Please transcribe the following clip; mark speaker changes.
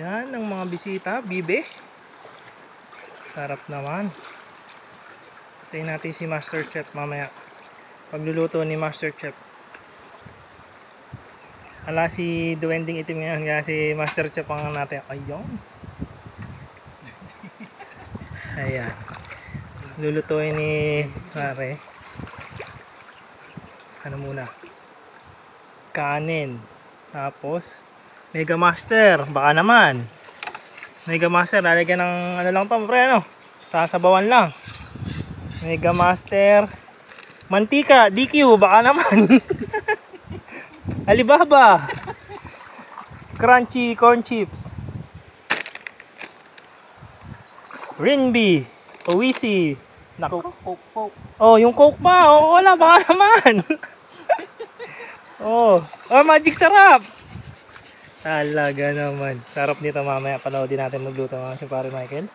Speaker 1: Ayan, ang mga bisita, bibe. Sarap naman. Tayin natin si Master Chef mamaya. Pagluluto ni Master Chef. Ala si duwending itim ngayon, kaya si Master Chef ang natin. Ayun. Ayan. Lulutuin ni Mare. Ano muna? Kanin. Tapos Mega Master, baka naman. Mega Master, lalagyan ng ano lang to, pre, ano? Sasabawan lang. Mega Master. Mantika, DQ, baka naman. Alibaba. Crunchy corn chips. Rinby. Owisi. Nako.
Speaker 2: Coke.
Speaker 1: Oh, yung Coke pa. Oh, wala, baka naman. Oh, magic sarap. Talaga naman. Sarap nito mamaya. Panoodin natin magluto mga si Pare Michael.